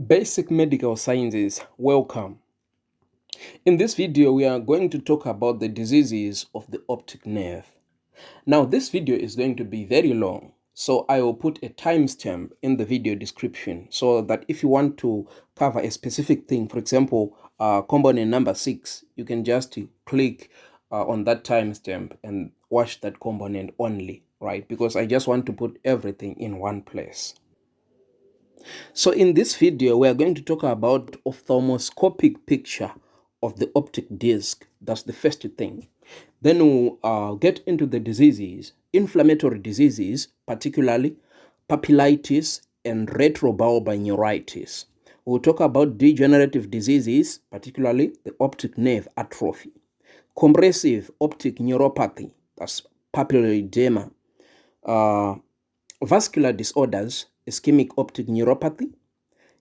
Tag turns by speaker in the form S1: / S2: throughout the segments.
S1: Basic medical sciences, welcome. In this video, we are going to talk about the diseases of the optic nerve. Now, this video is going to be very long, so I will put a timestamp in the video description so that if you want to cover a specific thing, for example, component number 6, you can just click on that timestamp and watch that component only, right? Because I just want to put everything in one place. So in this video, we are going to talk about ophthalmoscopic picture of the optic disc. That's the first thing. Then we'll get into the diseases, inflammatory diseases, particularly papillitis and retrobulbar neuritis. We'll talk about degenerative diseases, particularly the optic nerve atrophy. Compressive optic neuropathy, that's papilledema. Vascular disorders, ischemic optic neuropathy,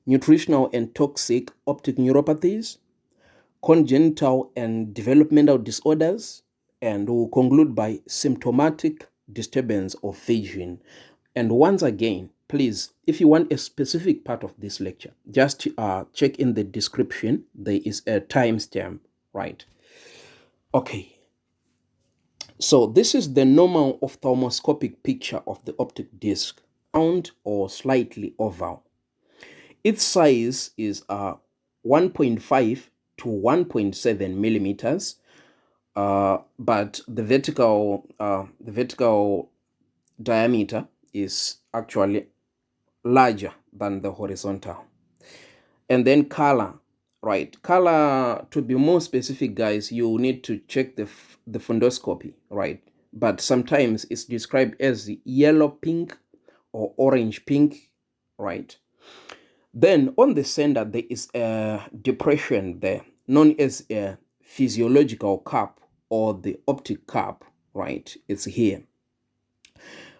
S1: nutritional and toxic optic neuropathies, congenital and developmental disorders, and we'll conclude by symptomatic disturbance of vision. And once again, please, if you want a specific part of this lecture, just check in the description. There is a timestamp, right? Okay. So this is the normal ophthalmoscopic picture of the optic disc, round or slightly oval. Its size is 1.5 to 1.7 millimeters, but the vertical diameter is actually larger than the horizontal. And then color, right? Color, to be more specific, guys, you need to check the fundoscopy, right? But sometimes it's described as yellow pink or orange pink, right? Then on the center, there is a depression there, known as a physiological cup or the optic cup, right? It's here,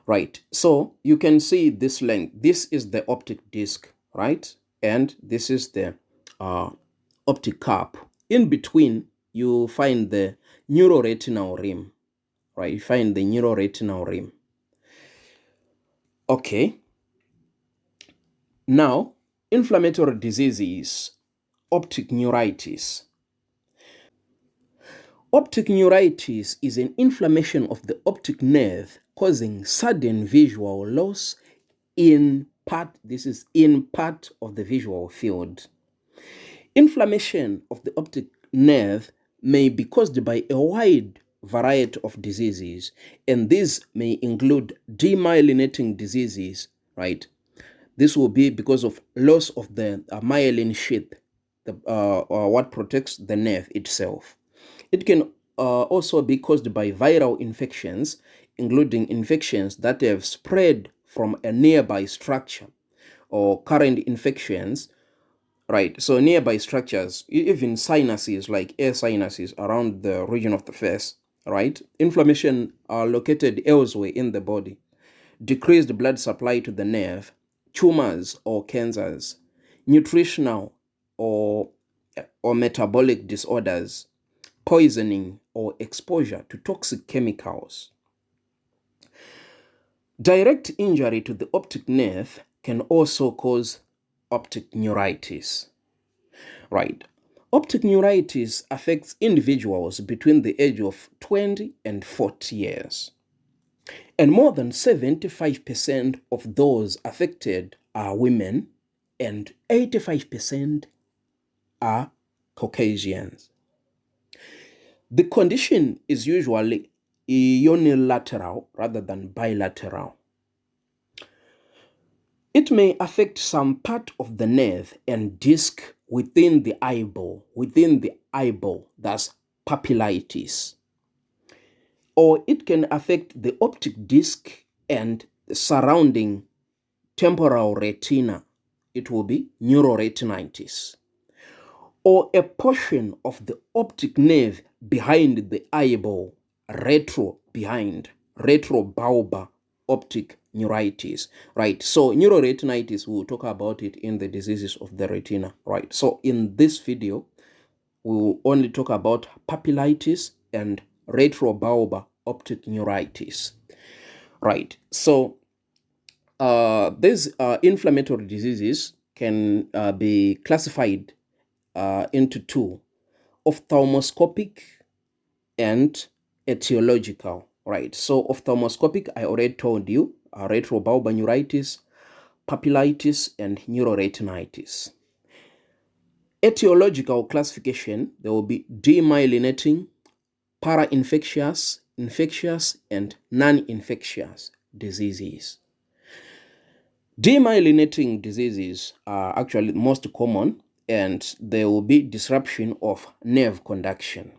S1: right? So you can see this length. This is the optic disc, right? And this is the optic cup. In between, you find the neuroretinal rim, right? You find the neuroretinal rim. Okay. Now, inflammatory diseases, optic neuritis. Optic neuritis is an inflammation of the optic nerve causing sudden visual loss in part, this is in part of the visual field. Inflammation of the optic nerve may be caused by a wide variety of diseases, and these may include demyelinating diseases, right? This will be because of loss of the myelin sheath, what protects the nerve itself. It can also be caused by viral infections, including infections that have spread from a nearby structure or current infections, right? So nearby structures, even sinuses like air sinuses around the region of the face, right? Inflammation are located elsewhere in the body. Decreased blood supply to the nerve, tumors or cancers, nutritional or metabolic disorders, poisoning or exposure to toxic chemicals. Direct injury to the optic nerve can also cause optic neuritis. Right. Optic neuritis affects individuals between the age of 20 and 40 years. And more than 75% of those affected are women, and 85% are Caucasians. The condition is usually unilateral rather than bilateral. It may affect some part of the nerve and disc within the eyeball, that's papillitis. Or it can affect the optic disc and the surrounding temporal retina. It will be neuroretinitis. Or a portion of the optic nerve behind the eyeball, retrobulbar optic neuritis, right? So neuroretinitis, we'll talk about it in the diseases of the retina, right? So in this video, we will only talk about papillitis and retrobulbar optic neuritis, right? So these inflammatory diseases can be classified into two: ophthalmoscopic and etiological, right? So ophthalmoscopic, I already told you, retrobulbar neuritis, papillitis, and neuroretinitis. Etiological classification, there will be demyelinating, para-infectious, infectious, and non-infectious diseases. Demyelinating diseases are actually most common, and there will be disruption of nerve conduction.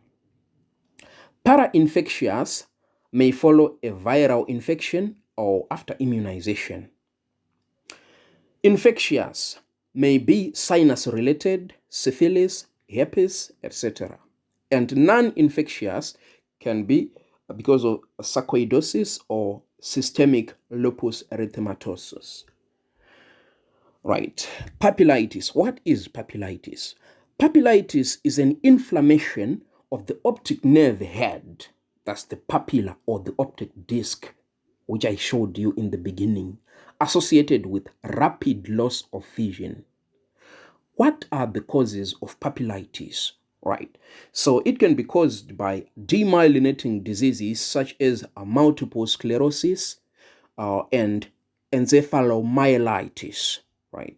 S1: Para-infectious may follow a viral infection or after immunization. Infectious may be sinus-related, syphilis, herpes, etc. And non-infectious can be because of sarcoidosis or systemic lupus erythematosus. Right. Papillitis. What is papillitis? Papillitis is an inflammation of the optic nerve head. That's the papilla or the optic disc, which I showed you in the beginning, associated with rapid loss of vision. What are the causes of papillitis? Right. So it can be caused by demyelinating diseases such as multiple sclerosis and encephalomyelitis. Right.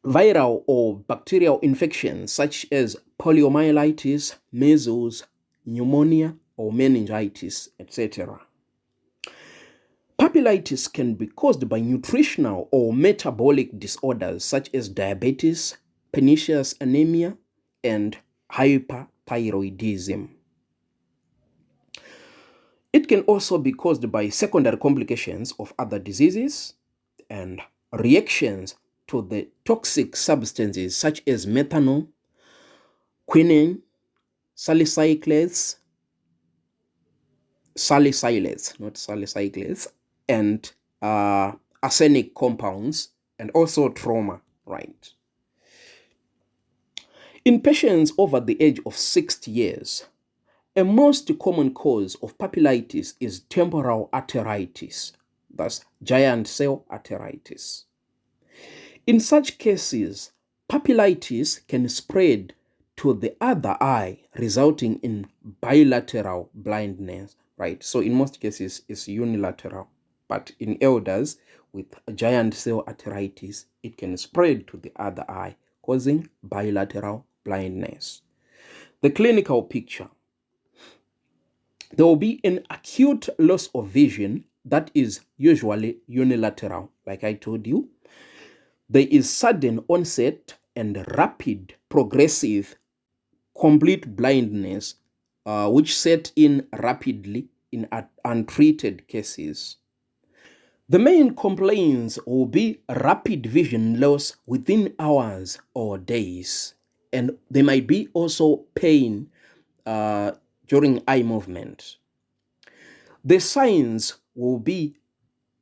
S1: Viral or bacterial infections such as poliomyelitis, measles, pneumonia, or meningitis, etc. Papillitis can be caused by nutritional or metabolic disorders such as diabetes, pernicious anemia, and hyperthyroidism. It can also be caused by secondary complications of other diseases and reactions to the toxic substances such as methanol, quinine, salicylates, and arsenic compounds, and also trauma, right? In patients over the age of 60 years, a most common cause of papillitis is temporal arteritis, that's giant cell arteritis. In such cases, papillitis can spread to the other eye, resulting in bilateral blindness, right? So in most cases, it's unilateral. But in elders with giant cell arteritis, it can spread to the other eye, causing bilateral blindness. The clinical picture. There will be an acute loss of vision that is usually unilateral, like I told you. There is sudden onset and rapid progressive complete blindness, which set in rapidly in untreated cases. The main complaints will be rapid vision loss within hours or days, and there might be also pain during eye movement. The signs will be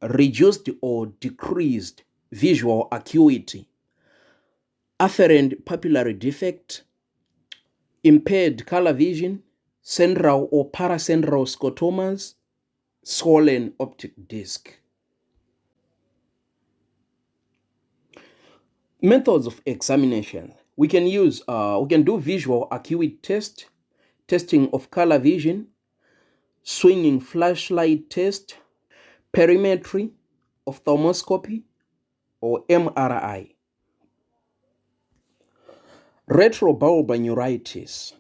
S1: reduced or decreased visual acuity, afferent papillary defect, impaired color vision, central or paracentral scotomas, swollen optic disc. Methods of examination. We can do visual acuity test, testing of color vision, swinging flashlight test, perimetry, ophthalmoscopy, or MRI. Retrobulbar neuritis.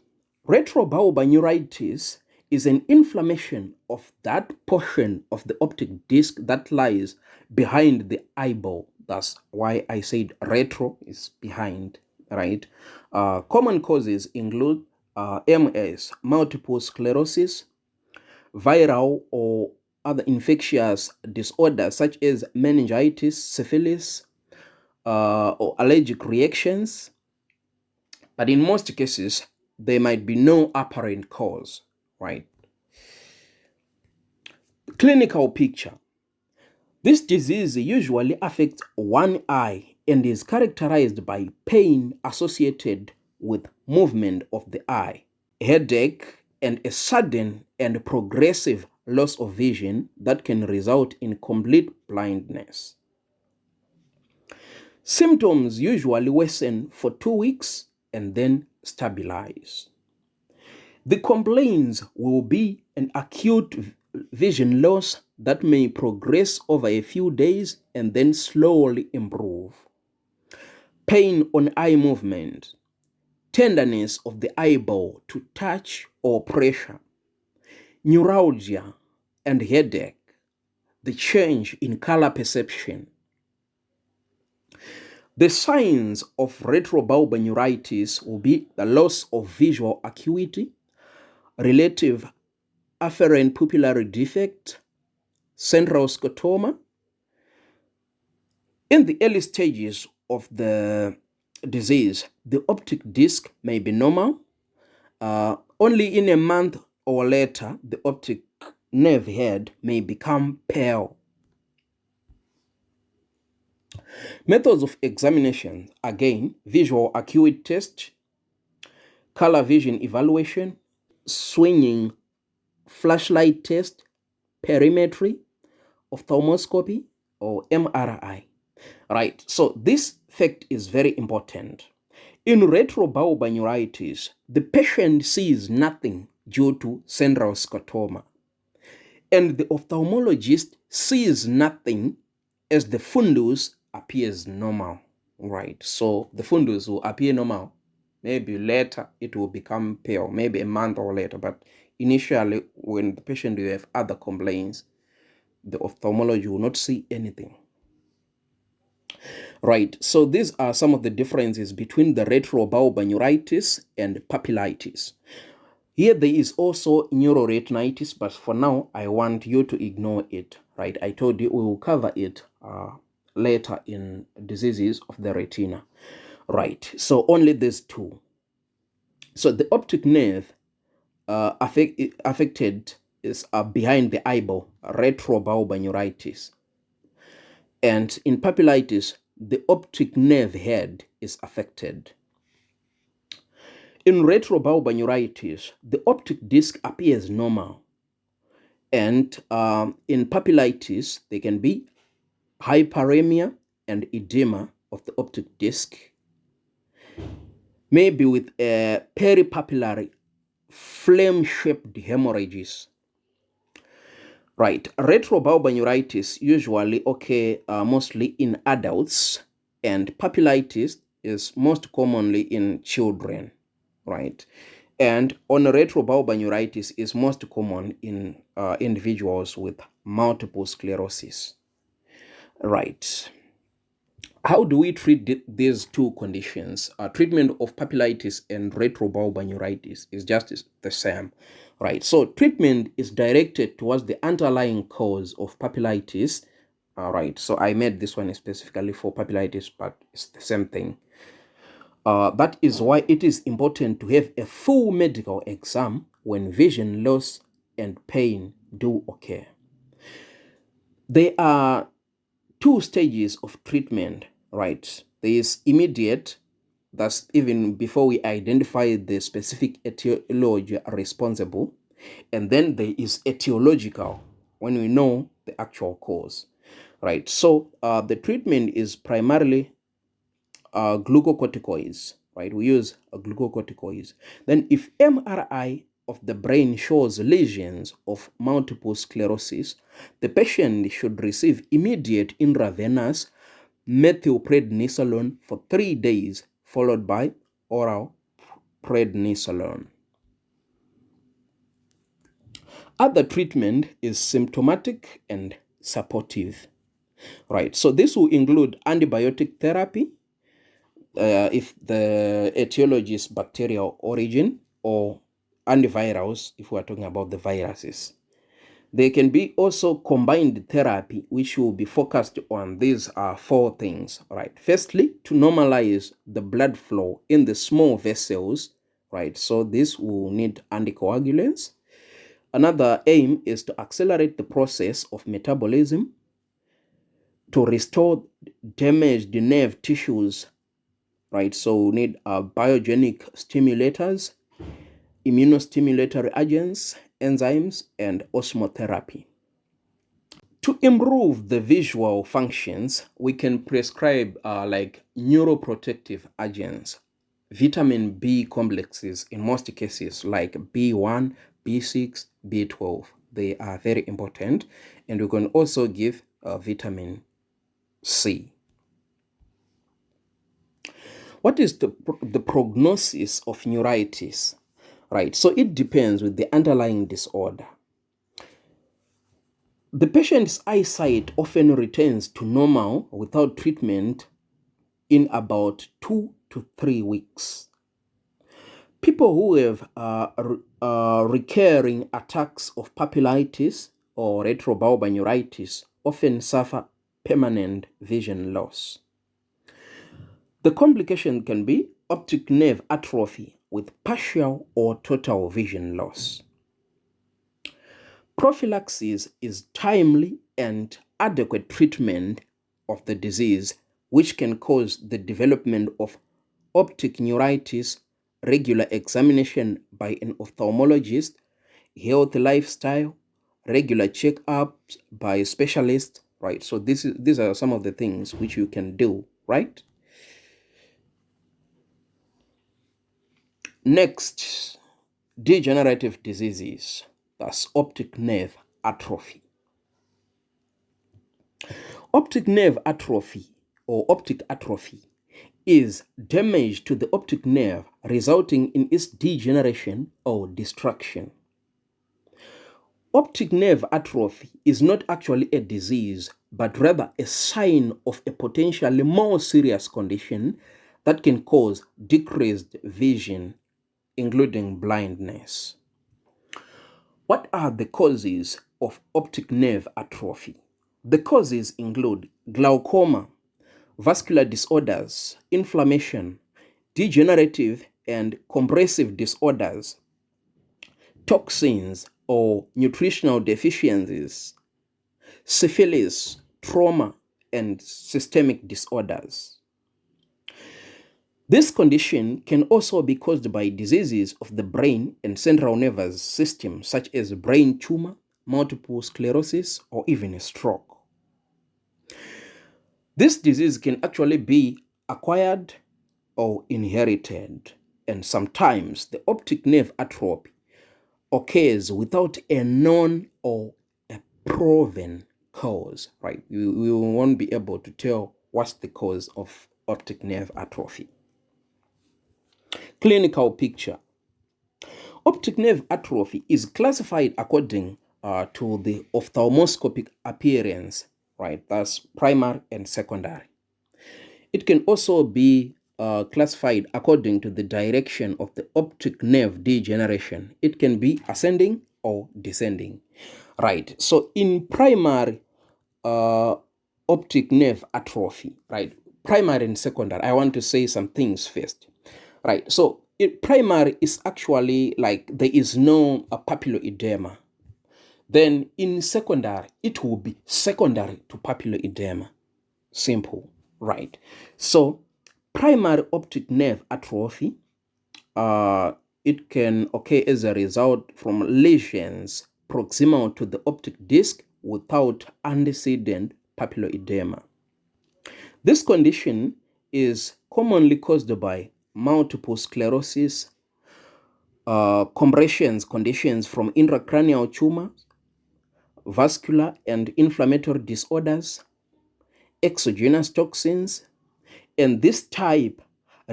S1: Retrobulbar neuritis is an inflammation of that portion of the optic disc that lies behind the eyeball. That's why I said retro is behind, right? Common causes include MS, multiple sclerosis, viral or other infectious disorders such as meningitis, syphilis, or allergic reactions. But in most cases, there might be no apparent cause, right? Clinical picture. This disease usually affects one eye and is characterized by pain associated with movement of the eye, headache, and a sudden and progressive loss of vision that can result in complete blindness. Symptoms usually worsen for 2 weeks and then stabilize. The complaints will be an acute vision loss that may progress over a few days and then slowly improve. Pain on eye movement, tenderness of the eyeball to touch or pressure, neuralgia and headache, the change in color perception. The signs of retrobulbar neuritis will be the loss of visual acuity, relative afferent pupillary defect, central scotoma. In the early stages of the disease, the optic disc may be normal. Only in a month or later, the optic nerve head may become pale. Methods of examination, again, visual acuity test, color vision evaluation, swinging flashlight test, perimetry, ophthalmoscopy, or MRI. Right, so this fact is very important. In retrobulbar neuritis, the patient sees nothing due to central scotoma, and the ophthalmologist sees nothing as the fundus appears normal. Right, so the fundus will appear normal. Maybe later it will become pale, maybe a month or later, but initially when the patient will have other complaints, the ophthalmologist will not see anything. Right, so these are some of the differences between the retrobulbar neuritis and papillitis. Here there is also neuroretinitis, but for now I want you to ignore it. Right, I told you we will cover it later in diseases of the retina. Right, so only these two. So the optic nerve affected is behind the eyeball, retrobulbar neuritis. And in papillitis, the optic nerve head is affected. In retrobulbar neuritis, the optic disc appears normal. And in papillitis, there can be hyperemia and edema of the optic disc, maybe with a peripapillary flame-shaped hemorrhages. Right, retrobulbar neuritis usually occur mostly in adults, and papillitis is most commonly in children. Right, and on retrobulbar neuritis is most common in individuals with multiple sclerosis. Right. How do we treat these two conditions? Treatment of papillitis and retrobulbar neuritis is just the same, right? So treatment is directed towards the underlying cause of papillitis, right? So I made this one specifically for papillitis, but it's the same thing. That is why it is important to have a full medical exam when vision loss and pain do occur. There are two stages of treatment, right? There is immediate, that's even before we identify the specific etiology responsible, and then there is etiological, when we know the actual cause, right? So the treatment is primarily glucocorticoids, right? We use glucocorticoids. Then if MRI of the brain shows lesions of multiple sclerosis, the patient should receive immediate intravenous methylprednisolone for 3 days, followed by oral prednisolone. Other treatment is symptomatic and supportive, right? So this will include antibiotic therapy, if the etiology is bacterial origin, or antivirals if we are talking about the viruses. There can be also combined therapy, which will be focused on these 4 things, right? Firstly, to normalize the blood flow in the small vessels, right? So this will need anticoagulants. Another aim is to accelerate the process of metabolism, to restore damaged nerve tissues, right? So we need biogenic stimulators, immunostimulatory agents, enzymes, and osmotherapy. To improve the visual functions, we can prescribe like neuroprotective agents, vitamin B complexes in most cases, like B1, B6, B12. They are very important. And we can also give vitamin C. What is the prognosis of neuritis? Right, so it depends with the underlying disorder. The patient's eyesight often returns to normal without treatment in about 2 to 3 weeks. People who have recurring attacks of papillitis or retrobulbar neuritis often suffer permanent vision loss. The complication can be optic nerve atrophy with partial or total vision loss. Prophylaxis is timely and adequate treatment of the disease, which can cause the development of optic neuritis, regular examination by an ophthalmologist, healthy lifestyle, regular checkups by specialists, right? So these are some of the things which you can do, right? Next, degenerative diseases, that's optic nerve atrophy. Optic nerve atrophy or optic atrophy is damage to the optic nerve resulting in its degeneration or destruction. Optic nerve atrophy is not actually a disease, but rather a sign of a potentially more serious condition that can cause decreased vision, including blindness. What are the causes of optic nerve atrophy? The causes include glaucoma, vascular disorders, inflammation, degenerative and compressive disorders, toxins or nutritional deficiencies, syphilis, trauma, and systemic disorders. This condition can also be caused by diseases of the brain and central nervous system, such as brain tumor, multiple sclerosis, or even a stroke. This disease can actually be acquired or inherited, and sometimes the optic nerve atrophy occurs without a known or a proven cause, right? We won't be able to tell what's the cause of optic nerve atrophy. Clinical picture. Optic nerve atrophy is classified according to the ophthalmoscopic appearance, right? That's primary and secondary. It can also be classified according to the direction of the optic nerve degeneration. It can be ascending or descending, right? So in primary optic nerve atrophy, right? Primary and secondary, I want to say some things first, right? So primary is actually like there is no papilloedema. Then in secondary, it will be secondary to papilloedema. Simple, right? So primary optic nerve atrophy, it can occur as a result from lesions proximal to the optic disc without antecedent papilloedema. This condition is commonly caused by multiple sclerosis, conditions from intracranial tumors, vascular and inflammatory disorders, exogenous toxins, and this type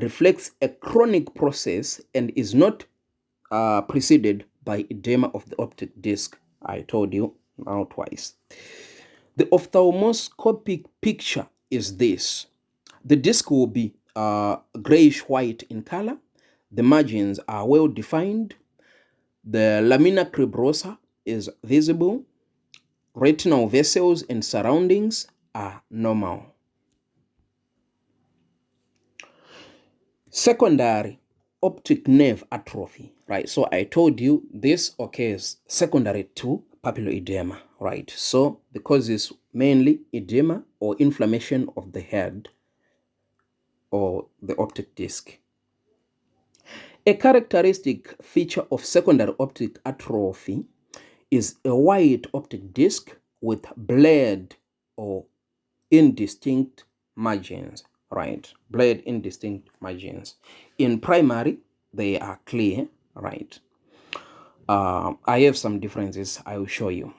S1: reflects a chronic process and is not preceded by edema of the optic disc. I told you now twice. The ophthalmoscopic picture is this. The disc will be grayish-white in color. The margins are well defined. The lamina cribrosa is visible. Retinal vessels and surroundings are normal. Secondary optic nerve atrophy, right? So I told you this occurs secondary to papilloedema, right? So the cause is mainly edema or inflammation of the head or the optic disc. A characteristic feature of secondary optic atrophy is a white optic disc with blurred or indistinct margins, right? Blurred indistinct margins. In primary, they are clear, right? I have some differences I will show you.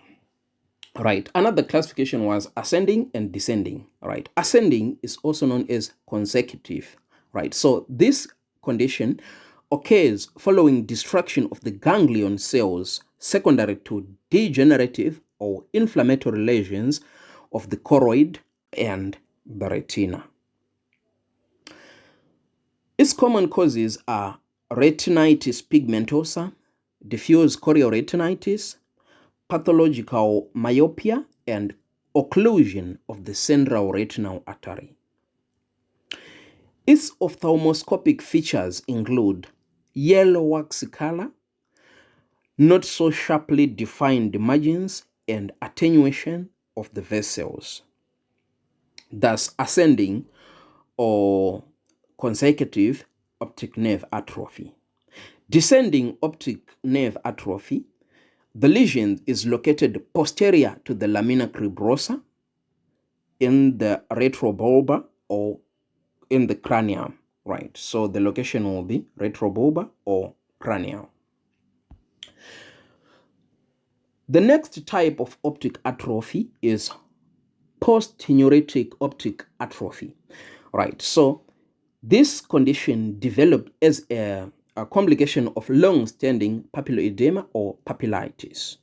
S1: Right, another classification was ascending and descending. Right, ascending is also known as consecutive. Right, so this condition occurs following destruction of the ganglion cells secondary to degenerative or inflammatory lesions of the choroid and the retina. Its common causes are retinitis pigmentosa, diffuse chorioretinitis, pathological myopia, and occlusion of the central retinal artery. Its ophthalmoscopic features include yellow waxy color, not so sharply defined margins, and attenuation of the vessels. Thus, ascending or consecutive optic nerve atrophy. Descending optic nerve atrophy, the lesion is located posterior to the lamina cribrosa in the retrobulbar or in the cranium, right? So the location will be retrobulbar or cranial. The next type of optic atrophy is post-neuritic optic atrophy, right? So this condition developed as a complication of long-standing papilledema or papillitis.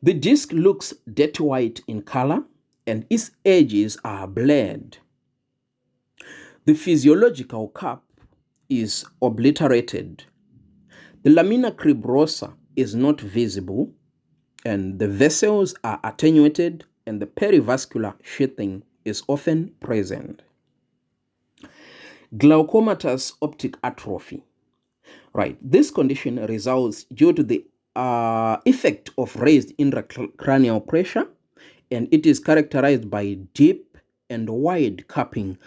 S1: The disc looks dirty white in color and its edges are blurred. The physiological cap is obliterated. The lamina cribrosa is not visible and the vessels are attenuated and the perivascular sheathing is often present. Glaucomatous optic atrophy. Right, this condition results due to the effect of raised intracranial pressure, and it is characterized by deep and wide cupping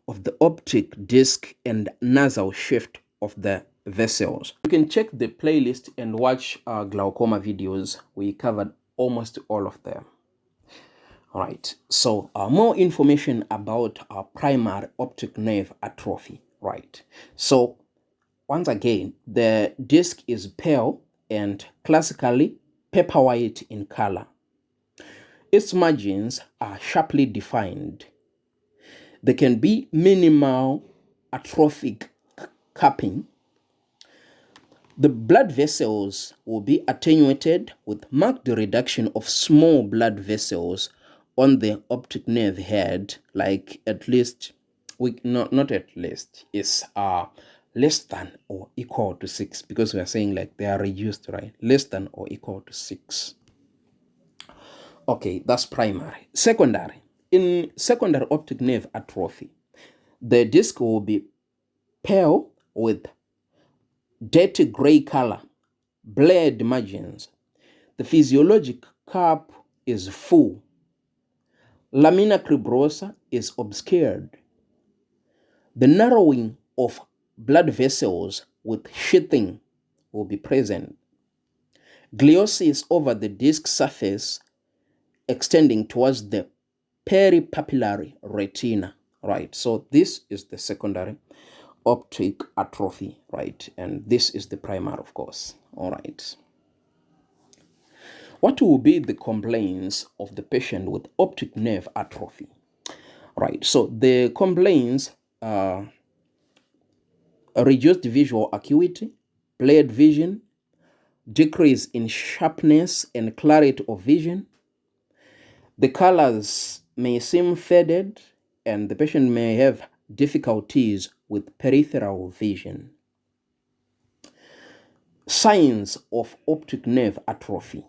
S1: of the optic disc and nasal shift of the vessels. You can check the playlist and watch glaucoma videos. We covered almost all of them. All right, so more information about primary optic nerve atrophy. Right, so once again, the disc is pale and classically pepper white in color. Its margins are sharply defined. There can be minimal atrophic cupping. The blood vessels will be attenuated with marked reduction of small blood vessels on the optic nerve head, like at least, not at least, is less than or equal to 6, because we are saying like they are reduced, right? Less than or equal to 6. Okay, that's primary. Secondary. In secondary optic nerve atrophy, the disc will be pale with dirty gray color, blurred margins. The physiologic cap is full. Lamina cribrosa is obscured. The narrowing of blood vessels with sheathing will be present. Gliosis over the disc surface extending towards the peripapillary retina, right? So this is the secondary optic atrophy, right? And this is the primary, of course. All right. What will be the complaints of the patient with optic nerve atrophy? Right, so the complaints are reduced visual acuity, blurred vision, decrease in sharpness and clarity of vision. The colors may seem faded and the patient may have difficulties with peripheral vision. Signs of optic nerve atrophy.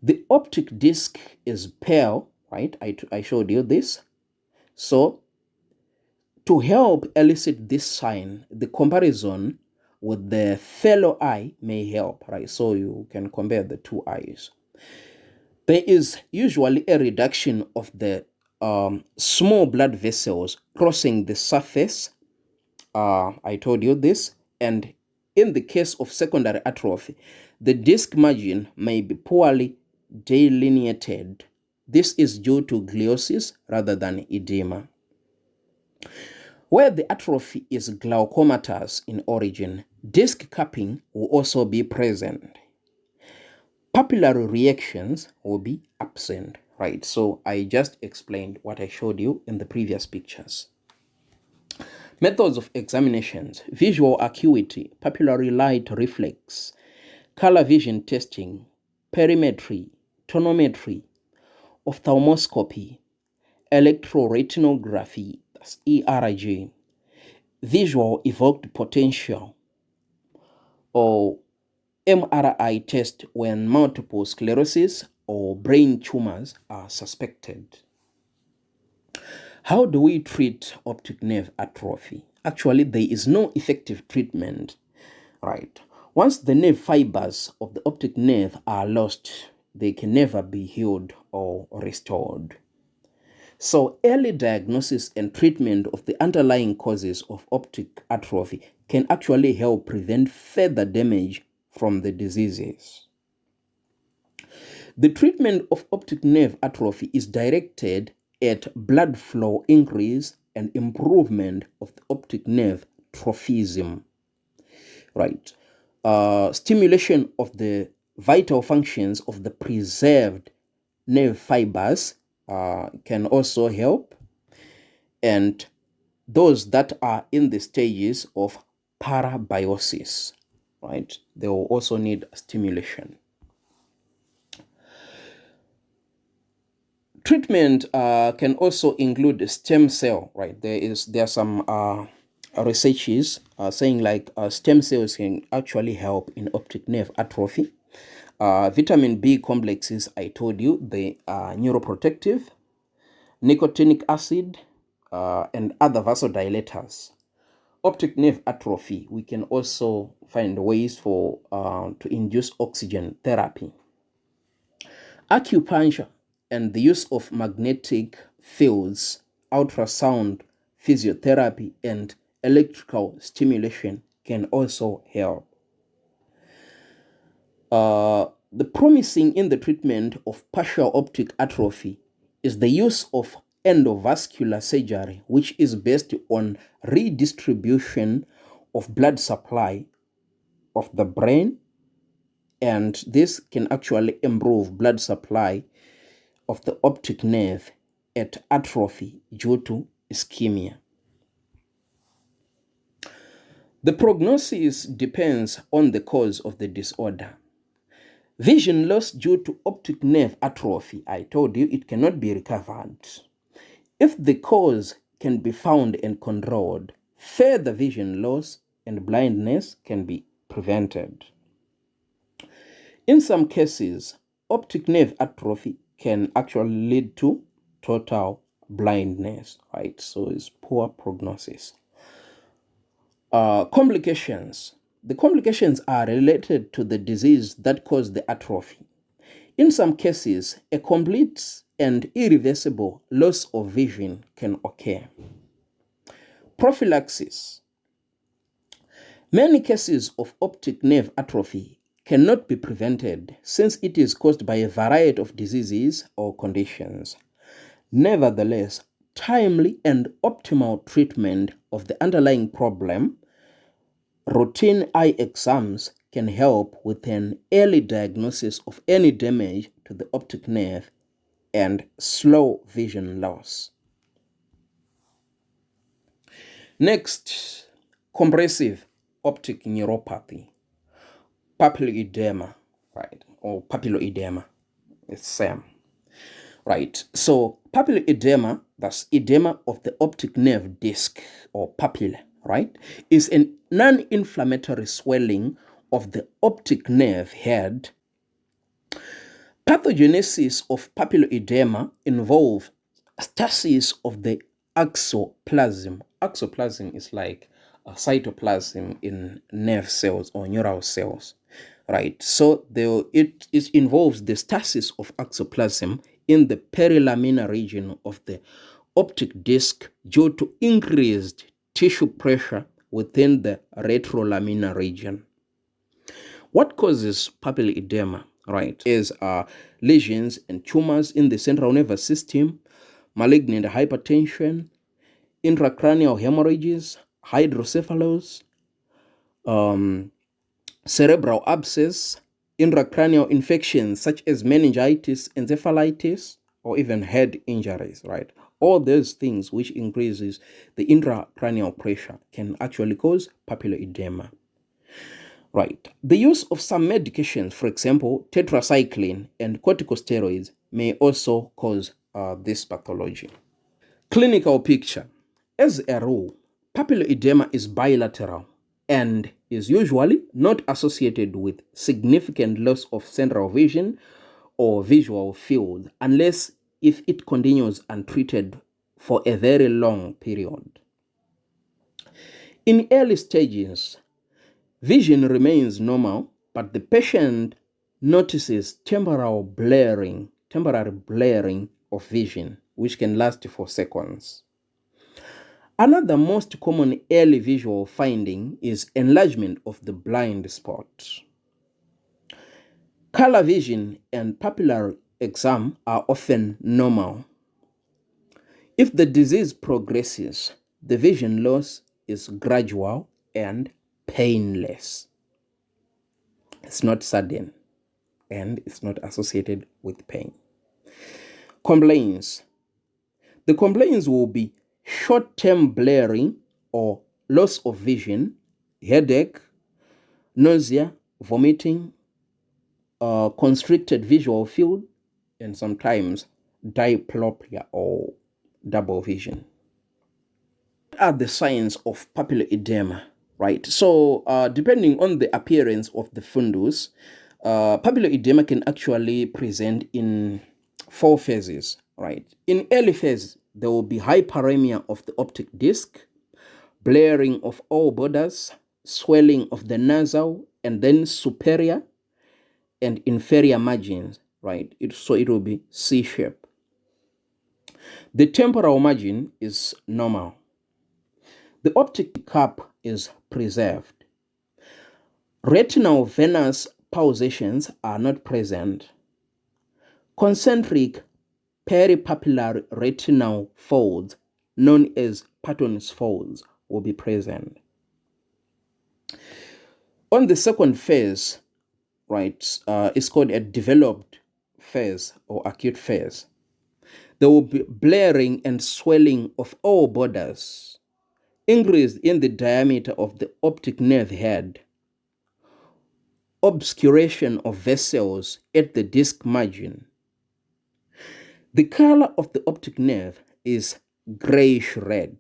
S1: The optic disc is pale, right? I showed you this. So to help elicit this sign, the comparison with the fellow eye may help, right? So you can compare the two eyes. There is usually a reduction of the small blood vessels crossing the surface. I told you this. And in the case of secondary atrophy, the disc margin may be poorly delineated This is due to gliosis rather than edema. Where the atrophy is glaucomatous in origin, disc cupping will also be present. Papillary reactions will be absent, right? So I just explained what I showed you in the previous pictures. Methods of examinations: visual acuity, papillary light reflex, color vision testing, perimetry, tonometry, ophthalmoscopy, electroretinography, that's ERG, visual evoked potential, or MRI test when multiple sclerosis or brain tumors are suspected. How do we treat optic nerve atrophy? Actually, there is no effective treatment, right? Once the nerve fibers of the optic nerve are lost, they can never be healed or restored. So early diagnosis and treatment of the underlying causes of optic atrophy can actually help prevent further damage from the diseases. The treatment of optic nerve atrophy is directed at blood flow increase and improvement of the optic nerve trophism, right? Stimulation of the vital functions of the preserved nerve fibers can also help, and those that are in the stages of parabiosis, right? They will also need stimulation. Treatment can also include stem cell, right? There are some researches saying like stem cells can actually help in optic nerve atrophy. Vitamin B complexes, I told you, they are neuroprotective. Nicotinic acid and other vasodilators. Optic nerve atrophy, we can also find ways for to induce oxygen therapy. Acupuncture and the use of magnetic fields, ultrasound, physiotherapy, and electrical stimulation can also help. The promising in the treatment of partial optic atrophy is the use of endovascular surgery, which is based on redistribution of blood supply of the brain, and this can actually improve blood supply of the optic nerve at atrophy due to ischemia. The prognosis depends on the cause of the disorder. Vision loss due to optic nerve atrophy, I told you it cannot be recovered. If the cause can be found and controlled, further vision loss and blindness can be prevented. In some cases, optic nerve atrophy can actually lead to total blindness, right? So it's poor prognosis. Complications. The complications are related to the disease that caused the atrophy. In some cases, a complete and irreversible loss of vision can occur. Prophylaxis. Many cases of optic nerve atrophy cannot be prevented since it is caused by a variety of diseases or conditions. Nevertheless, timely and optimal treatment of the underlying problem, routine eye exams, can help with an early diagnosis of any damage to the optic nerve and slow vision loss. Next, compressive optic neuropathy, papilledema, right? Or papilledema, it's same, right? So papilledema, that's edema of the optic nerve disc or papilla, right, is a non-inflammatory swelling of the optic nerve head. Pathogenesis of papilledema involve stasis of the axoplasm. Axoplasm is like a cytoplasm in nerve cells or neural cells, right? So it involves the stasis of axoplasm in the perilaminar region of the optic disc due to increased tissue pressure within the retrolaminar region. What causes papilledema? right? Is lesions and tumors in the central nervous system, malignant hypertension, intracranial hemorrhages, hydrocephalus, cerebral abscess, intracranial infections such as meningitis, encephalitis, or even head injuries, right? All those things which increases the intracranial pressure can actually cause papilloedema. Right. The use of some medications, for example, tetracycline and corticosteroids, may also cause this pathology. Clinical picture. As a rule, papilloedema is bilateral and is usually not associated with significant loss of central vision or visual field unless if it continues untreated for a very long period. In early stages, vision remains normal, but the patient notices temporary blurring of vision, which can last for seconds. Another most common early visual finding is enlargement of the blind spot. Color vision and papillary exam are often normal. If the disease progresses, the vision loss is gradual and painless. It's not sudden and it's not associated with pain. Complaints. The complaints will be short-term blurring or loss of vision, headache, nausea, vomiting, constricted visual field, and sometimes diplopia or double vision. What are the signs of papilloedema? Right. So, depending on the appearance of the fundus, papilloedema can actually present in 4 phases. Right. In early phase, there will be hyperemia of the optic disc, blurring of all borders, swelling of the nasal, and then superior and inferior margins. Right. So it will be C shape. The temporal margin is normal. The optic cup is preserved. Retinal venous pulsations are not present. Concentric peripapillary retinal folds, known as Patton's folds, will be present. On the second phase, right, it's called a developed phase or acute phase. There will be blurring and swelling of all borders, increase in the diameter of the optic nerve head, obscuration of vessels at the disc margin. The color of the optic nerve is grayish red.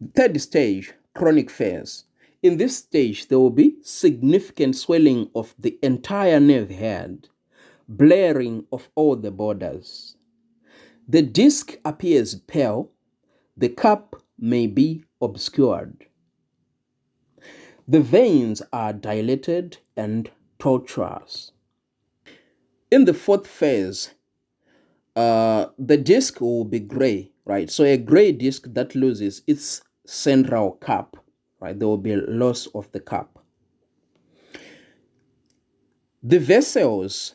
S1: The third stage, chronic phase. In this stage, there will be significant swelling of the entire nerve head, blurring of all the borders. The disc appears pale. The cup may be obscured. The veins are dilated and tortuous. In the fourth phase, the disc will be gray, right? So a gray disc that loses its central cup, right? There will be a loss of the cup. The vessels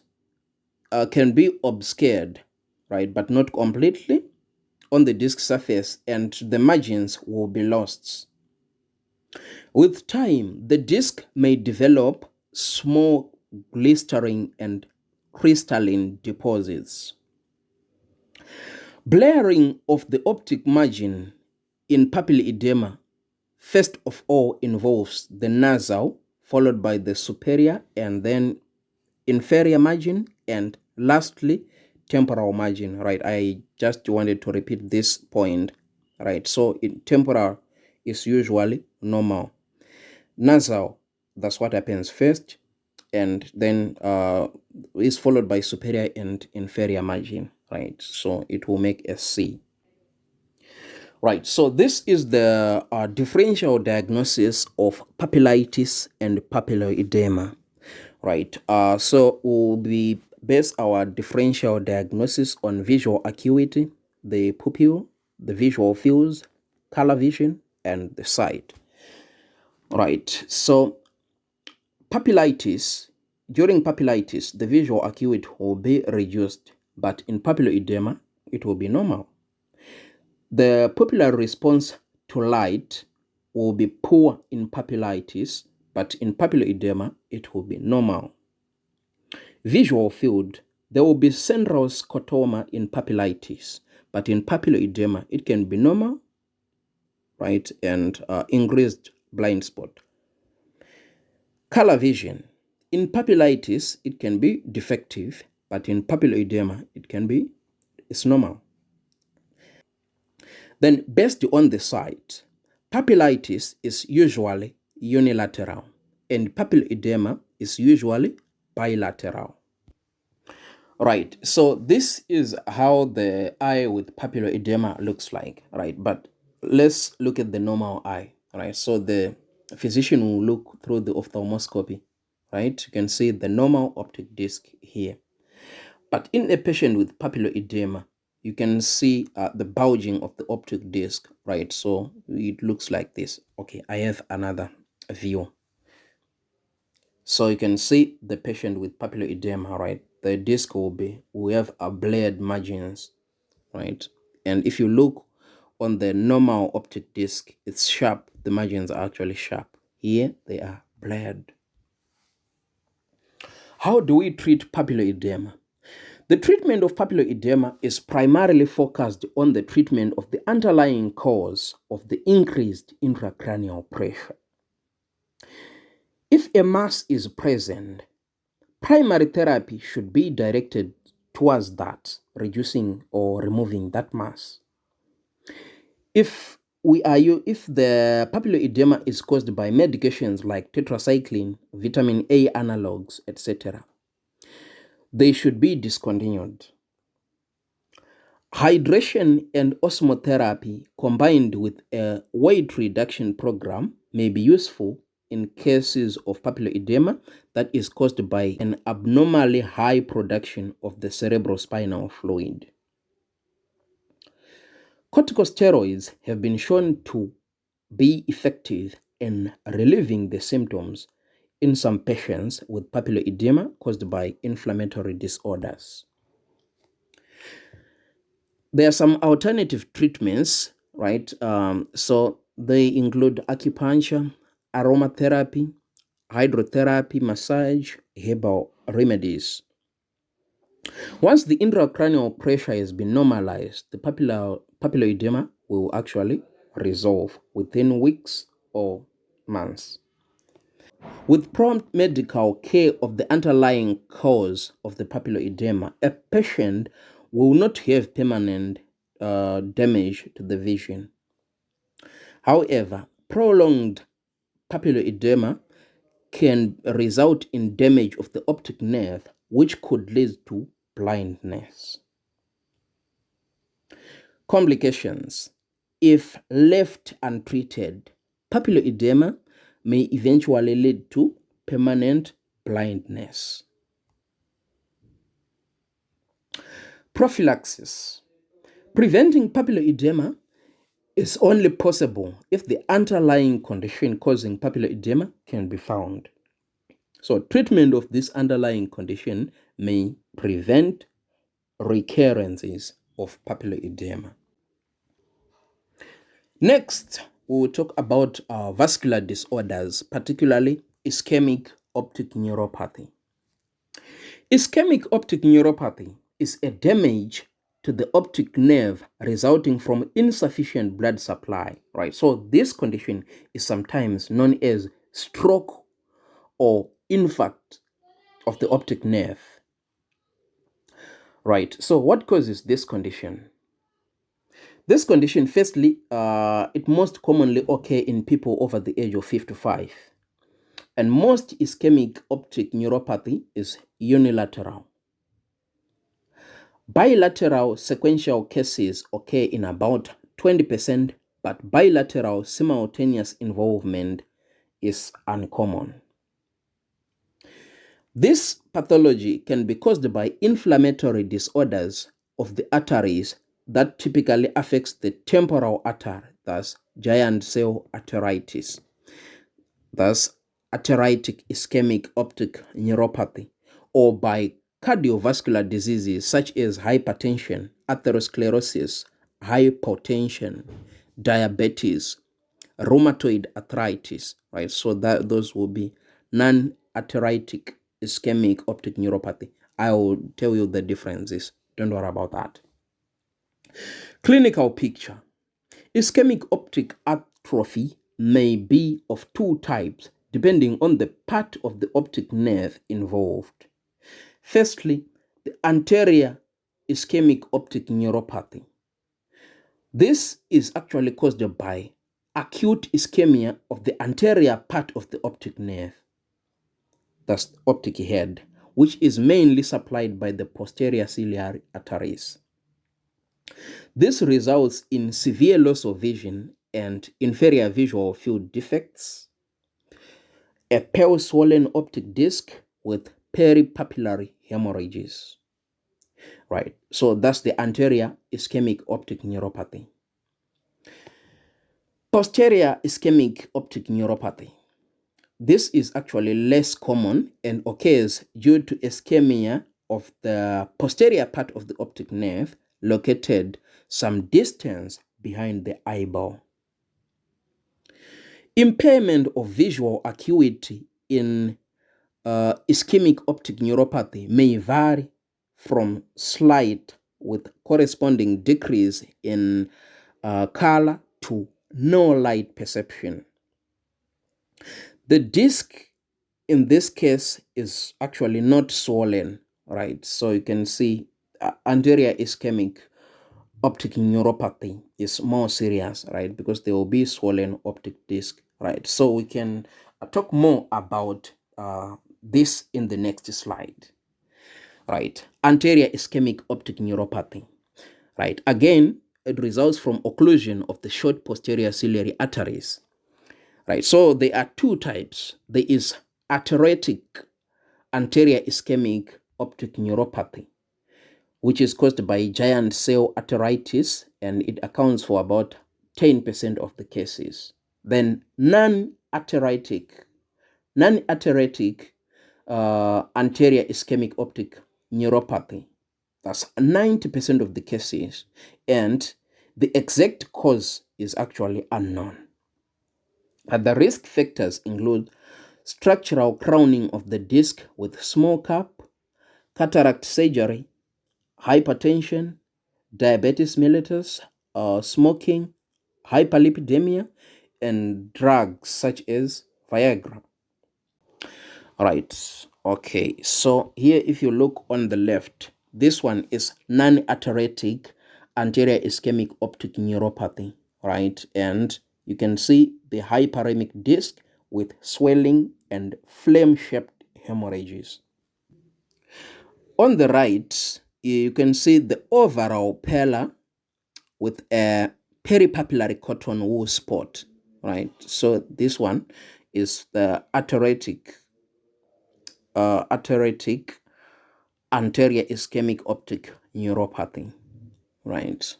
S1: can be obscured, right? But not completely on the disc surface, and the margins will be lost. With time, the disc may develop small glistering and crystalline deposits. Blurring of the optic margin in papilloedema first of all involves the nasal, followed by the superior and then inferior margin, and lastly temporal margin, right? I just wanted to repeat this point, right? So temporal is usually normal. Nasal, that's what happens first, and then is followed by superior and inferior margin, right? So it will make a C. Right, so this is the differential diagnosis of papillitis and papilloedema. Right, so we'll be base our differential diagnosis on visual acuity, the pupil, the visual fields, color vision, and the sight. Right, so Papillitis, during papillitis, the visual acuity will be reduced, but in papilloedema, it will be normal. The pupillar response to light will be poor in papillitis, but in papilloedema, it will be normal. Visual field, there will be central scotoma in papillitis, but in papilloedema, it can be normal, right, and increased blind spot. Color vision, in papillitis, it can be defective, but in papilloedema, it's normal. Then, based on the site, papillitis is usually unilateral, and papilloedema is usually bilateral. Right, so this is how the eye with papilloedema looks like, right? But let's look at the normal eye, right? So the physician will look through the ophthalmoscopy, right? You can see the normal optic disc here. But in a patient with papilloedema, you can see the bulging of the optic disc, right? So it looks like this. Okay, I have another view. So you can see the patient with papilloedema, right? The disc we have a blurred margins, right? And if you look on the normal optic disc, it's sharp. The margins are actually sharp. Here, they are blurred. How do we treat papilloedema? The treatment of papilloedema is primarily focused on the treatment of the underlying cause of the increased intracranial pressure. If a mass is present, primary therapy should be directed towards that, reducing or removing that mass. If the papilloedema is caused by medications like tetracycline, vitamin A analogs, etc., they should be discontinued. Hydration and osmotherapy combined with a weight reduction program may be useful in cases of papilloedema that is caused by an abnormally high production of the cerebrospinal fluid. Corticosteroids have been shown to be effective in relieving the symptoms in some patients with papilloedema caused by inflammatory disorders. There are some alternative treatments, right? So they include acupuncture, aromatherapy, hydrotherapy, massage, herbal remedies. Once the intracranial pressure has been normalized, the papilloedema will actually resolve within weeks or months. With prompt medical care of the underlying cause of the papilloedema, a patient will not have permanent damage to the vision. However, prolonged papilloedema can result in damage of the optic nerve, which could lead to blindness. Complications. If left untreated, papilloedema may eventually lead to permanent blindness. Prophylaxis. Preventing papilloedema is only possible if the underlying condition causing papilloedema can be found. So treatment of this underlying condition may prevent recurrences of papilloedema. Next, we will talk about vascular disorders, particularly ischemic optic neuropathy. Ischemic optic neuropathy is a damage to the optic nerve resulting from insufficient blood supply, right? So this condition is sometimes known as stroke or infarct of the optic nerve, right? So what causes this condition? This condition, firstly, it most commonly occurs in people over the age of 55. And most ischemic optic neuropathy is unilateral. Bilateral sequential cases occur in about 20%, but bilateral simultaneous involvement is uncommon. This pathology can be caused by inflammatory disorders of the arteries that typically affects the temporal artery, thus giant cell arteritis. Thus, non-atherite ischemic optic neuropathy, or by cardiovascular diseases such as hypertension, atherosclerosis, hypotension, diabetes, rheumatoid arthritis, right? So that those will be non-atherite ischemic optic neuropathy. I will tell you the differences. Don't worry about that. Clinical picture. Ischemic optic atrophy may be of two types depending on the part of the optic nerve involved. Firstly, the anterior ischemic optic neuropathy. This is actually caused by acute ischemia of the anterior part of the optic nerve, that's the optic head, which is mainly supplied by the posterior ciliary arteries. This results in severe loss of vision and inferior visual field defects, a pale swollen optic disc with peripapillary hemorrhages. Right, so that's the anterior ischemic optic neuropathy. Posterior ischemic optic neuropathy. This is actually less common and occurs due to ischemia of the posterior part of the optic nerve located some distance behind the eyeball. Impairment of visual acuity in ischemic optic neuropathy may vary from slight with corresponding decrease in color to no light perception. The disc in this case is actually not swollen, right? So you can see anterior ischemic optic neuropathy is more serious, right? Because there will be swollen optic disc, right? So we can talk more about this in the next slide, right? Anterior ischemic optic neuropathy, right? Again, it results from occlusion of the short posterior ciliary arteries, right? So there are two types. There is athertic anterior ischemic optic neuropathy, which is caused by giant cell arteritis, and it accounts for about 10% of the cases. Then non-athertic anterior ischemic optic neuropathy, that's 90% of the cases, and the exact cause is actually unknown. The risk factors include structural crowning of the disc with small cap, cataract surgery, hypertension, diabetes mellitus, smoking, hyperlipidemia, and drugs such as Viagra. All right, okay, so here if you look on the left, this one is non-athertic anterior ischemic optic neuropathy, right? And you can see the hyperemic disc with swelling and flame-shaped hemorrhages. On the right, you can see the overall pallor with a peripapillary cotton wool spot, right? So this one is the athertic anterior ischemic optic neuropathy, right?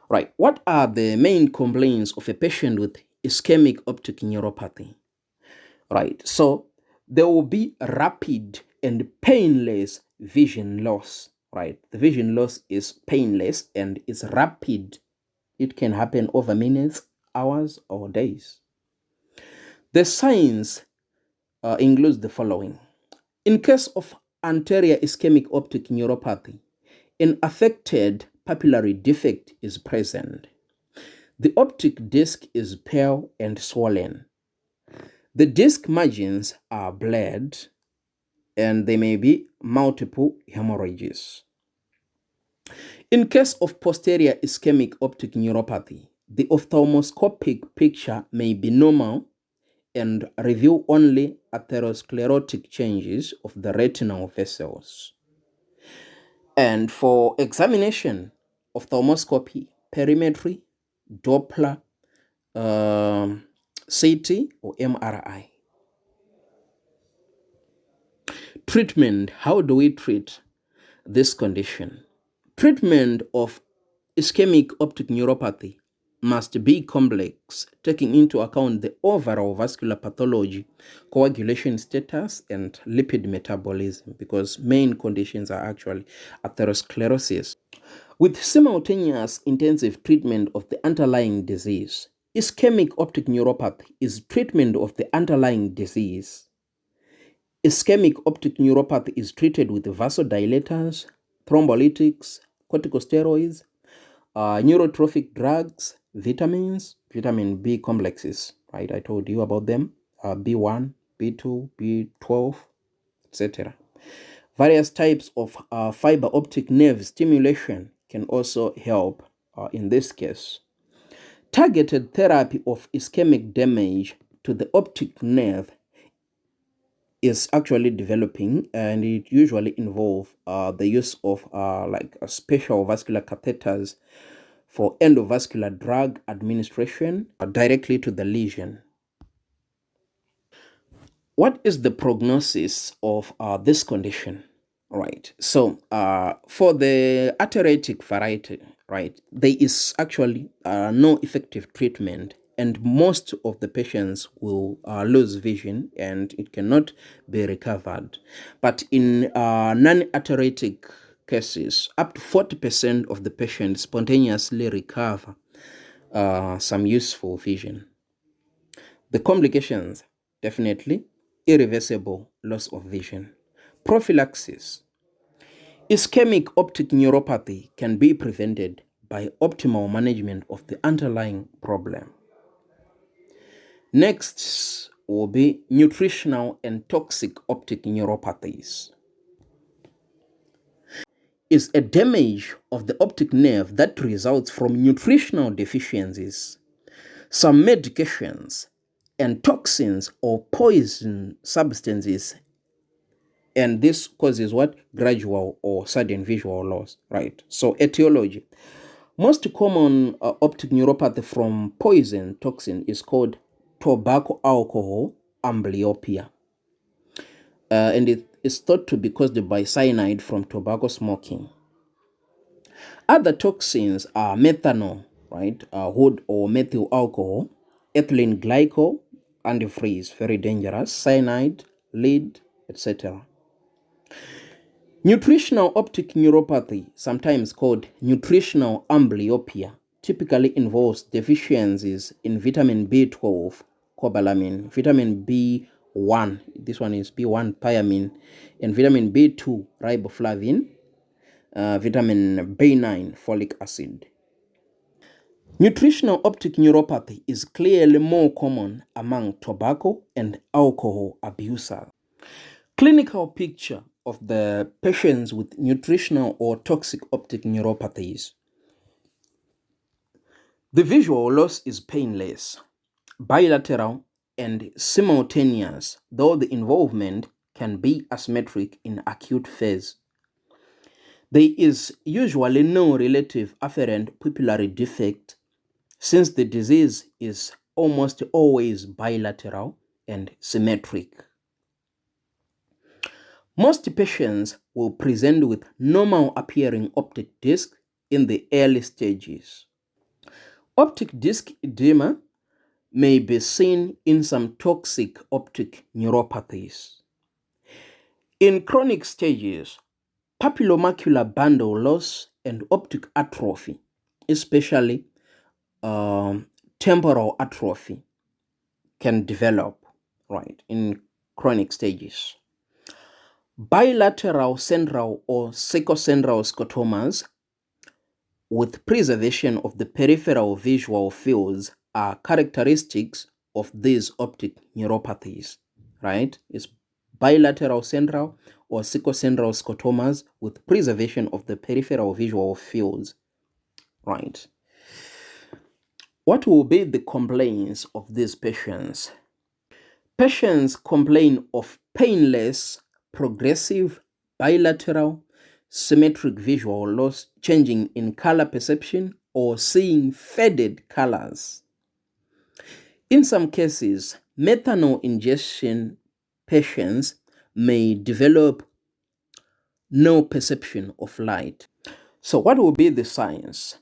S1: Right, what are the main complaints of a patient with ischemic optic neuropathy? Right, so there will be rapid and painless vision loss, right? The vision loss is painless and is rapid. It can happen over minutes, hours, or days. The signs includes the following. In case of anterior ischemic optic neuropathy, an affected papillary defect is present. The optic disc is pale and swollen. The disc margins are blurred, and there may be multiple hemorrhages. In case of posterior ischemic optic neuropathy, the ophthalmoscopic picture may be normal and reveal only atherosclerotic changes of the retinal vessels. And for examination, ophthalmoscopy, perimetry, Doppler, CT, or MRI. Treatment, how do we treat this condition? Treatment of ischemic optic neuropathy must be complex, taking into account the overall vascular pathology, coagulation status, and lipid metabolism, because main conditions are actually atherosclerosis. With simultaneous intensive treatment of the underlying disease, ischemic optic neuropathy is treatment of the underlying disease. Ischemic optic neuropathy is treated with vasodilators, thrombolytics, corticosteroids, neurotrophic drugs, vitamins, vitamin B complexes, right? I told you about them, B1, B2, B12, etc. Various types of fiber optic nerve stimulation can also help in this case. Targeted therapy of ischemic damage to the optic nerve is actually developing, and it usually involves the use of special vascular catheters for endovascular drug administration directly to the lesion. What is the prognosis of this condition? Right. So, for the atteretic variety, right, there is actually no effective treatment, and most of the patients will lose vision and it cannot be recovered. But in non-atteretic cases, up to 40% of the patients spontaneously recover some useful vision. The complications, definitely irreversible loss of vision. Prophylaxis. Ischemic optic neuropathy can be prevented by optimal management of the underlying problem. Next will be nutritional and toxic optic neuropathies. Is a damage of the optic nerve that results from nutritional deficiencies, some medications, and toxins or poison substances, and this causes what? Gradual or sudden visual loss, right? So etiology. Most common optic neuropathy from poison toxin is called tobacco alcohol amblyopia, and it is thought to be caused by cyanide from tobacco smoking. Other toxins are methanol, right, wood or methyl alcohol, ethylene glycol, antifreeze, very dangerous, cyanide, lead, etc. Nutritional optic neuropathy, sometimes called nutritional amblyopia, typically involves deficiencies in vitamin B12, cobalamin, vitamin B1, this one is B1 thiamine, and vitamin B2, riboflavin, vitamin B9, folic acid. Nutritional optic neuropathy is clearly more common among tobacco and alcohol abusers. Clinical picture of the patients with nutritional or toxic optic neuropathies. The visual loss is painless, bilateral, and simultaneous, though the involvement can be asymmetric in acute phase. There is usually no relative afferent pupillary defect, since the disease is almost always bilateral and symmetric. Most patients will present with normal appearing optic disc in the early stages. Optic disc edema may be seen in some toxic optic neuropathies. In chronic stages, papillomacular bundle loss and optic atrophy, especially temporal atrophy, can develop, right, in chronic stages. Bilateral central or secocentral scotomas with preservation of the peripheral visual fields are characteristics of these optic neuropathies, right? It's bilateral central or secocentral scotomas with preservation of the peripheral visual fields, right? What will be the complaints of these patients? Patients complain of painless, progressive, bilateral, symmetric visual loss, changing in color perception, or seeing faded colors. In some cases, methanol ingestion patients may develop no perception of light. So, what will be the signs?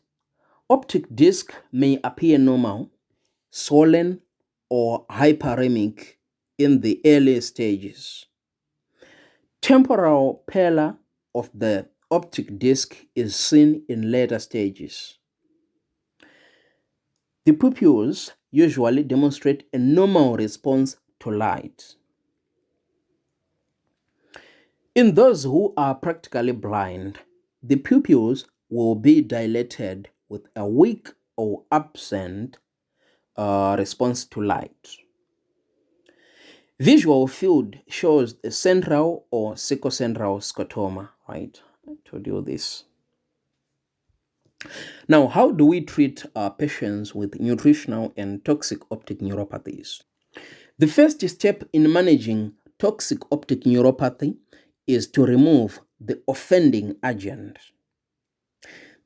S1: Optic disc may appear normal, swollen, or hyperemic in the early stages. Temporal pallor of the optic disc is seen in later stages. The pupils usually demonstrate a normal response to light. In those who are practically blind, the pupils will be dilated with a weak or absent response to light. Visual field shows a central or secocentral scotoma, right? I told you this. Now, how do we treat patients with nutritional and toxic optic neuropathies? The first step in managing toxic optic neuropathy is to remove the offending agent.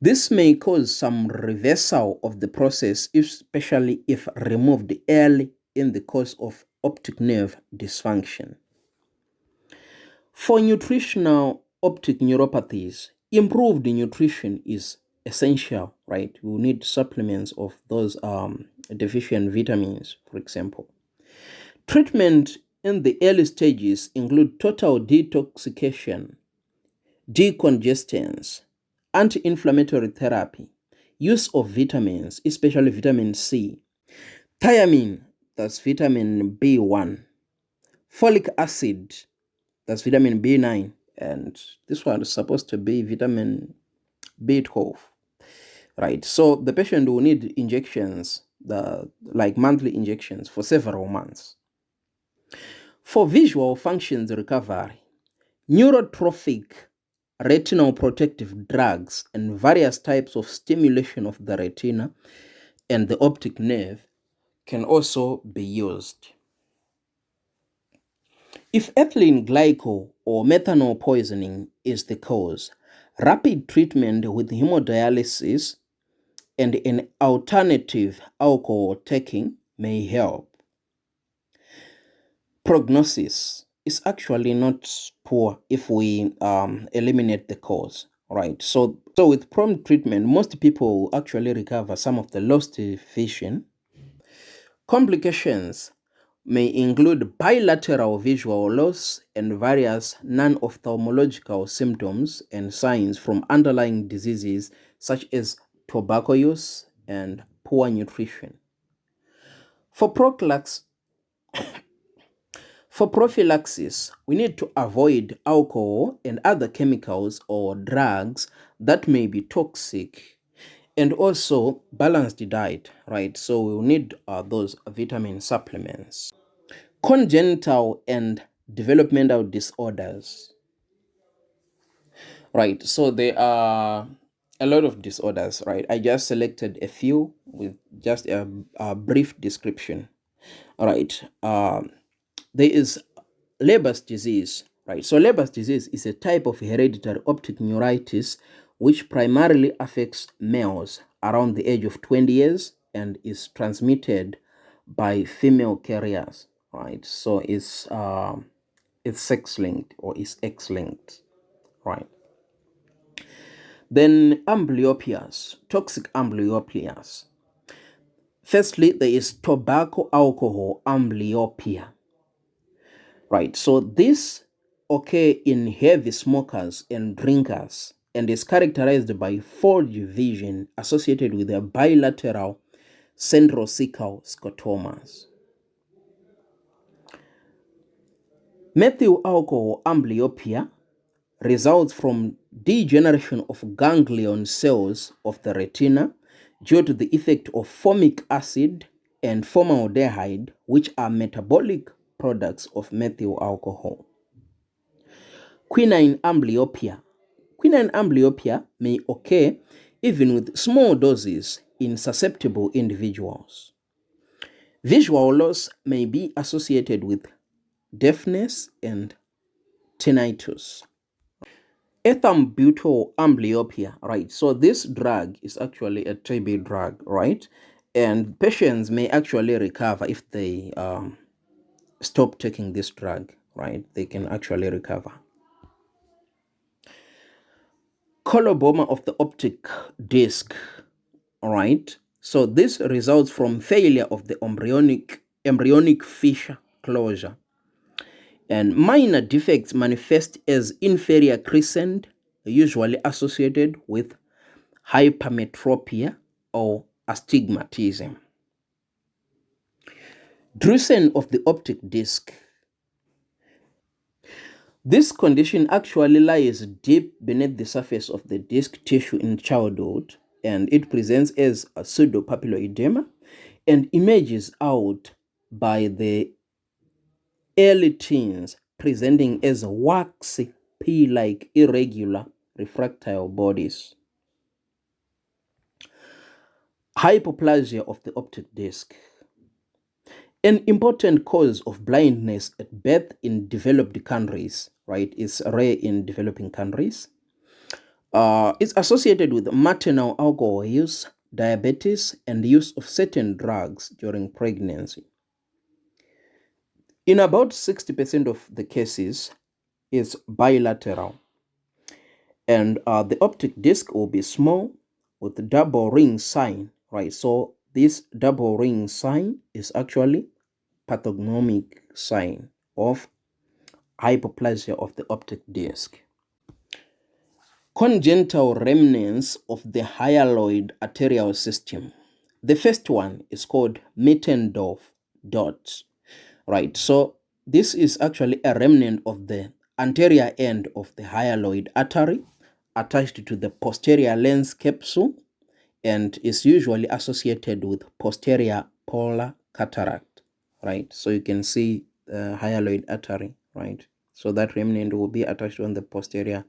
S1: This may cause some reversal of the process, especially if removed early in the course of optic nerve dysfunction. For nutritional optic neuropathies, improved nutrition is essential, right? We need supplements of those deficient vitamins, for example. Treatment in the early stages include total detoxification, decongestants, anti-inflammatory therapy, use of vitamins, especially vitamin C, thiamine, that's vitamin B1, folic acid, that's vitamin B9, and this one is supposed to be vitamin B12, right? So the patient will need injections, like monthly injections for several months. For visual functions recovery, neurotrophic retinal protective drugs and various types of stimulation of the retina and the optic nerve can also be used. If ethylene glycol or methanol poisoning is the cause, rapid treatment with hemodialysis and an alternative alcohol taking may help. Prognosis is actually not poor if we eliminate the cause, right? So with prompt treatment, most people will actually recover some of the lost vision. Complications may include bilateral visual loss and various non-ophthalmological symptoms and signs from underlying diseases such as tobacco use and poor nutrition. For prophylaxis, we need to avoid alcohol and other chemicals or drugs that may be toxic, and also balanced diet, right? So we'll need those vitamin supplements. Congenital and developmental disorders, right? So there are a lot of disorders, right? I just selected a few with just a brief description. All right. There is Leber's disease, right? So Leber's disease is a type of hereditary optic neuritis which primarily affects males around the age of 20 years and is transmitted by female carriers, right? So it's sex-linked or is X-linked, right? Then amblyopias, toxic amblyopias. Firstly, there is tobacco alcohol amblyopia. Right, so this occur in heavy smokers and drinkers and is characterized by forged vision associated with a bilateral centrocecal scotomas. Methyl alcohol amblyopia results from degeneration of ganglion cells of the retina due to the effect of formic acid and formaldehyde, which are metabolic products of methyl alcohol. Quinine amblyopia. Quinine amblyopia may occur even with small doses in susceptible individuals. Visual loss may be associated with deafness and tinnitus. Ethambutol amblyopia, right? So this drug is actually a TB drug, right? And patients may actually recover if they stop taking this drug, right? They can actually recover. Coloboma of the optic disc, All right. So this results from failure of the embryonic fissure closure. And minor defects manifest as inferior crescent, usually associated with hypermetropia or astigmatism. Drusen of the optic disc. This condition actually lies deep beneath the surface of the disc tissue in childhood, and it presents as a pseudopapilloedema and emerges out by the early teens, presenting as waxy, pea-like, irregular, refractile bodies. Hypoplasia of the optic disc. An important cause of blindness at birth in developed countries, right, is rare in developing countries. It's associated with maternal alcohol use, diabetes, and use of certain drugs during pregnancy. In about 60% of the cases, it's bilateral. And the optic disc will be small with the double ring sign, right? So this double ring sign is actually pathognomic sign of hypoplasia of the optic disc. Congenital remnants of the hyaloid arterial system. The first one is called Mittendorf dot, right? So this is actually a remnant of the anterior end of the hyaloid artery attached to the posterior lens capsule and is usually associated with posterior polar cataract, right? So you can see the hyaloid artery, right? So that remnant will be attached on the posterior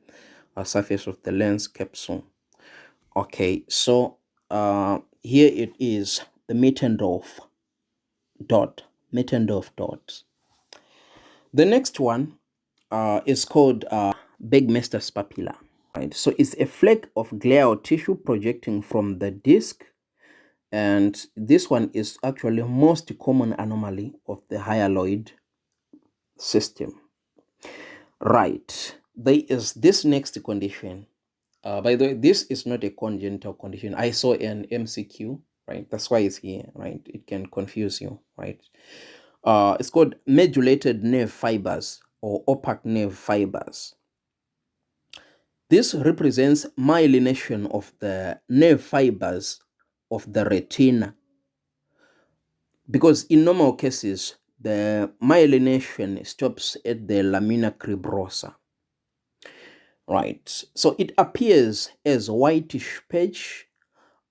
S1: surface of the lens capsule. Okay, so here it is, the Mittendorf dot. The next one is called Bergmester's papilla. Right, so it's a flake of glial tissue projecting from the disc, and this one is actually most common anomaly of the hyaloid system. Right, there is this next condition. By the way, this is not a congenital condition. I saw an MCQ, right? That's why it's here, right? It can confuse you, right? It's called modulated nerve fibers or opaque nerve fibers. This represents myelination of the nerve fibers of the retina, because in normal cases, the myelination stops at the lamina cribrosa. Right, so it appears as whitish patch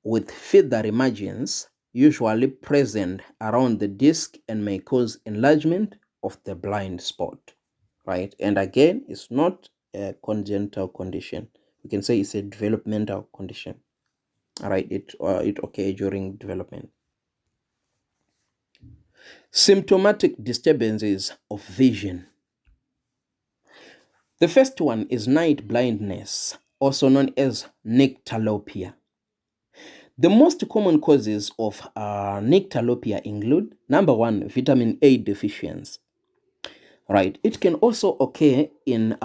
S1: with feathery margins, usually present around the disc, and may cause enlargement of the blind spot. Right, and again, it's not a congenital condition. We can say it's a developmental condition. All right, it occurs during development. Symptomatic disturbances of vision. The first one is night blindness, also known as nyctalopia. The most common causes of nyctalopia include, number one, vitamin A deficiency. Right, it can also occur in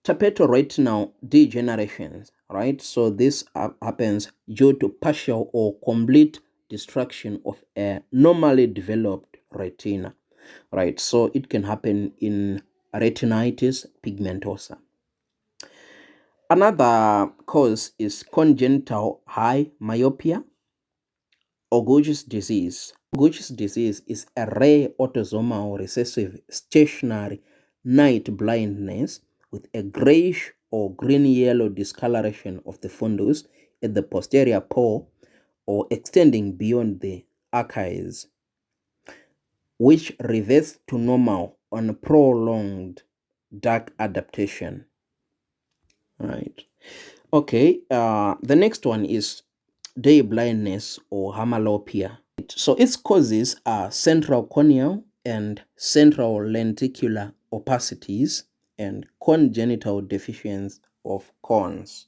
S1: tapetoretinal degenerations. Right, so this happens due to partial or complete destruction of a normally developed retina. Right, so it can happen in retinitis pigmentosa. Another cause is congenital high myopia or Gaucher's disease. Gaucher's disease is a rare autosomal recessive stationary night blindness with a grayish or green-yellow discoloration of the fundus at the posterior pole or extending beyond the arches, which reverts to normal on prolonged dark adaptation. Right. Okay, the next one is day blindness or hymalopia. So its causes are central corneal and central lenticular opacities and congenital deficiency of cones.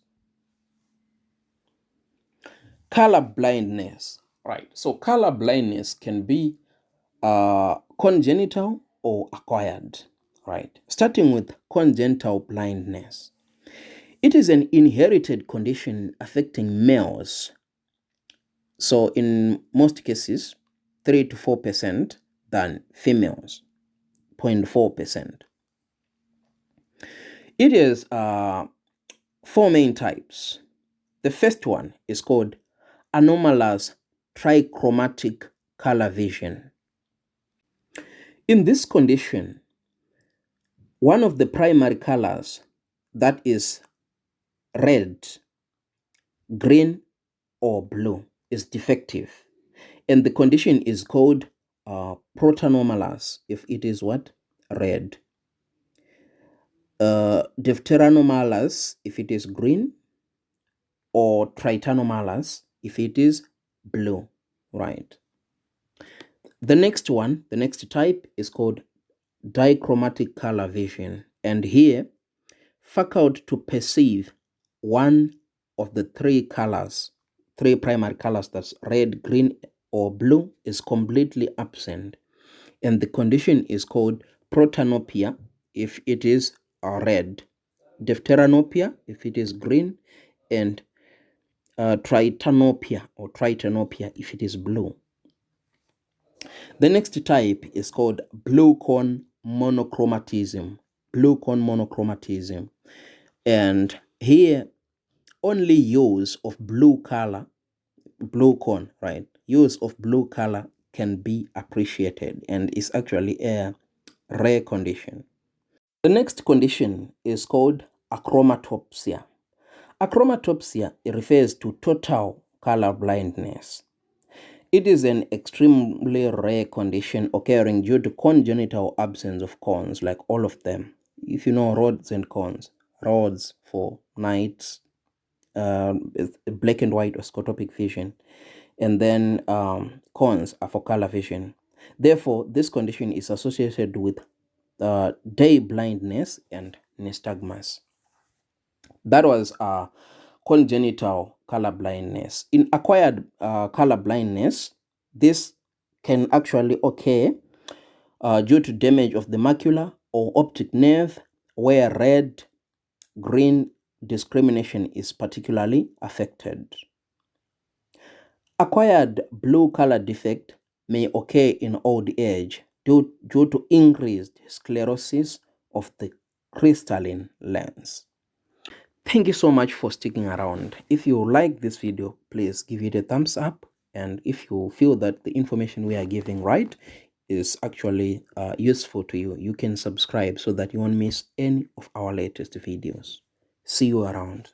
S1: Color blindness. Right, so color blindness can be congenital or acquired. Right, starting with congenital blindness. It is an inherited condition affecting males, So in most cases, 3 to 4% than females, 0.4%. It is 4 main types. The first one is called anomalous trichromatic color vision. In this condition, one of the primary colors, that is red, green, or blue, is defective, and the condition is called protanomalous if it is what? Red. Deuteranomalous if it is green, or tritanomalous if it is blue, right? The next one, the next type is called dichromatic color vision, and here faculty to perceive one of the three colors, three primary colors, that's red, green, or blue, is completely absent, and the condition is called protanopia if it is red, deuteranopia if it is green, and tritanopia or tritanopia if it is blue. The next type is called blue cone monochromatism. Blue cone monochromatism. And here, only use of blue color, blue cone, right? Use of blue color can be appreciated and is actually a rare condition. The next condition is called achromatopsia. Achromatopsia refers to total color blindness. It is an extremely rare condition occurring due to congenital absence of cones, like all of them. If you know rods and cones, rods for night, black and white or scotopic vision, and then cones are for color vision. Therefore, this condition is associated with day blindness and nystagmus. That was congenital color blindness. In acquired color blindness, this can actually occur due to damage of the macula or optic nerve, where red, green discrimination is particularly affected. Acquired blue color defect may occur in old age due to increased sclerosis of the crystalline lens. Thank you so much for sticking around. If you like this video, please give it a thumbs up. And if you feel that the information we are giving right is actually useful to you, you can subscribe so that you won't miss any of our latest videos. See you around.